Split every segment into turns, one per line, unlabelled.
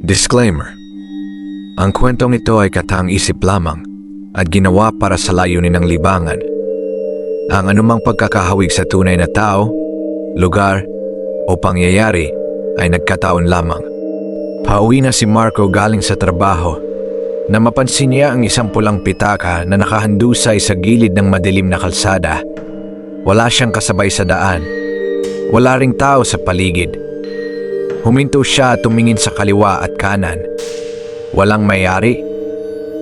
Disclaimer: ang kwentong ito ay katang-isip lamang at ginawa para sa layunin ng libangan. Ang anumang pagkakahawig sa tunay na tao, lugar o pangyayari ay nagkataon lamang. Pauwi na si Marco galing sa trabaho na mapansin niya ang isang pulang pitaka na nakahandusay sa gilid ng madilim na kalsada. Wala siyang kasabay sa daan. Wala ring tao sa paligid. Huminto siya at tumingin sa kaliwa at kanan. Walang may-ari.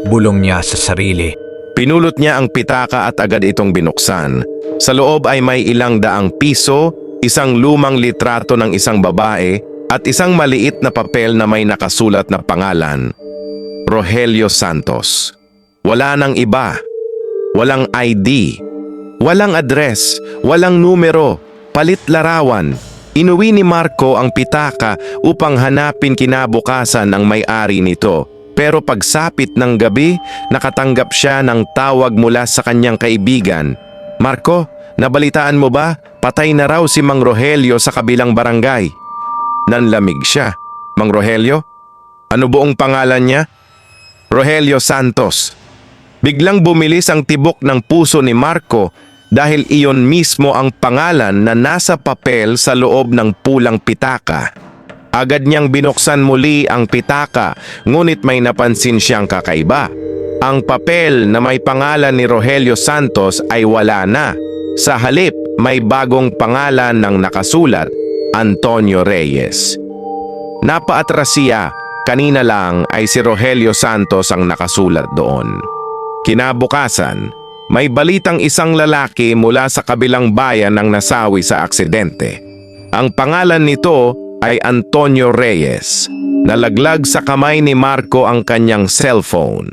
Bulong niya sa sarili.
Pinulot niya ang pitaka at agad itong binuksan. Sa loob ay may ilang daang piso, isang lumang litrato ng isang babae at isang maliit na papel na may nakasulat na pangalan, Rogelio Santos. Wala nang iba. Walang ID. Walang address. Walang numero. Palit larawan. Inuwi ni Marco ang pitaka upang hanapin kinabukasan ang may-ari nito. Pero pagsapit ng gabi, nakatanggap siya ng tawag mula sa kanyang kaibigan. Marco, nabalitaan mo ba? Patay na raw si Mang Rogelio sa kabilang barangay. Nanlamig siya. Mang Rogelio? Ano buong pangalan niya? Rogelio Santos. Biglang bumilis ang tibok ng puso ni Marco dahil iyon mismo ang pangalan na nasa papel sa loob ng pulang pitaka. Agad niyang binuksan muli ang pitaka, ngunit may napansin siyang kakaiba. Ang papel na may pangalan ni Rogelio Santos ay wala na. Sa halip, may bagong pangalan ng nakasulat, Antonio Reyes. Napaatras siya, kanina lang ay si Rogelio Santos ang nakasulat doon. Kinabukasan, may balitang isang lalaki mula sa kabilang bayan ang nasawi sa aksidente. Ang pangalan nito ay Antonio Reyes. Nalaglag sa kamay ni Marco ang kanyang cellphone.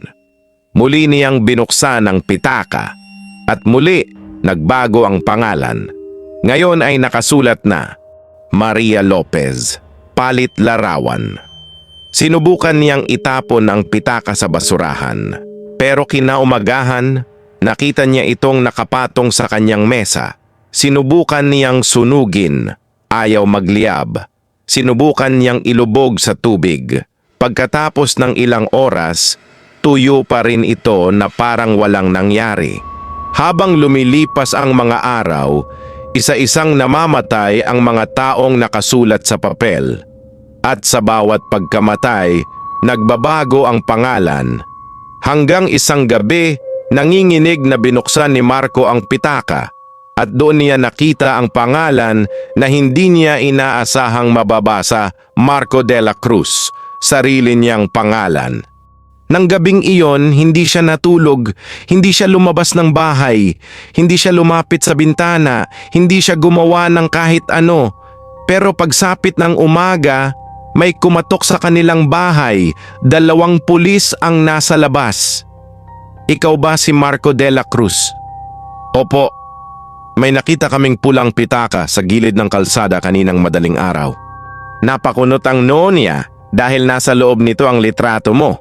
Muli niyang binuksan ang pitaka at muli nagbago ang pangalan. Ngayon ay nakasulat na Maria Lopez, palit larawan. Sinubukan niyang itapon ang pitaka sa basurahan, pero kinaumagahan, nakita niya itong nakapatong sa kanyang mesa. Sinubukan niyang sunugin, ayaw magliyab. Sinubukan niyang ilubog sa tubig. Pagkatapos ng ilang oras, tuyo pa rin ito na parang walang nangyari. Habang lumilipas ang mga araw, isa-isang namamatay ang mga taong nakasulat sa papel. At sa bawat pagkamatay, nagbabago ang pangalan. Hanggang isang gabi, nanginginig na binuksan ni Marco ang pitaka at doon niya nakita ang pangalan na hindi niya inaasahang mababasa, Marco de la Cruz, sarili niyang pangalan. Nang gabing iyon, hindi siya natulog, hindi siya lumabas ng bahay, hindi siya lumapit sa bintana, hindi siya gumawa ng kahit ano. Pero pagsapit ng umaga, may kumatok sa kanilang bahay, 2 pulis ang nasa labas. Ikaw ba si Marco de la Cruz? Opo. May nakita kaming pulang pitaka sa gilid ng kalsada kaninang madaling araw. Napakunot ang noo niya dahil nasa loob nito ang litrato mo.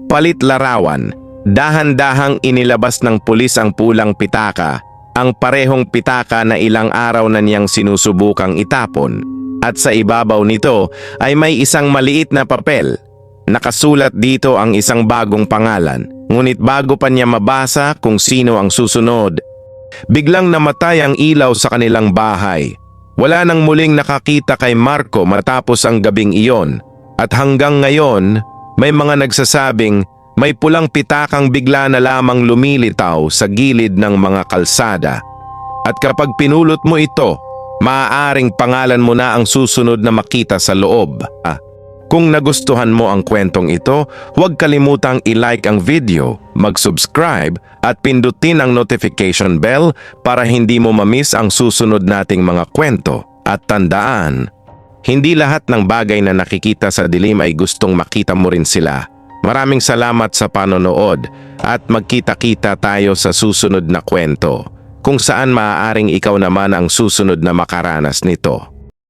Palit larawan, dahan-dahang inilabas ng pulis ang pulang pitaka, ang parehong pitaka na ilang araw na niyang sinusubukang itapon. At sa ibabaw nito ay may isang maliit na papel. Nakasulat dito ang isang bagong pangalan, ngunit bago pa niya mabasa kung sino ang susunod, biglang namatay ang ilaw sa kanilang bahay. Wala nang muling nakakita kay Marco matapos ang gabing iyon. At hanggang ngayon, may mga nagsasabing may pulang pitakang bigla na lamang lumilitaw sa gilid ng mga kalsada. At kapag pinulot mo ito, maaaring pangalan mo na ang susunod na makita sa loob. Kung nagustuhan mo ang kwentong ito, huwag kalimutang i-like ang video, mag-subscribe at pindutin ang notification bell para hindi mo ma-miss ang susunod nating mga kwento. At tandaan, hindi lahat ng bagay na nakikita sa dilim ay gustong makita mo rin sila. Maraming salamat sa panonood at magkita-kita tayo sa susunod na kwento, kung saan maaaring ikaw naman ang susunod na makaranas nito.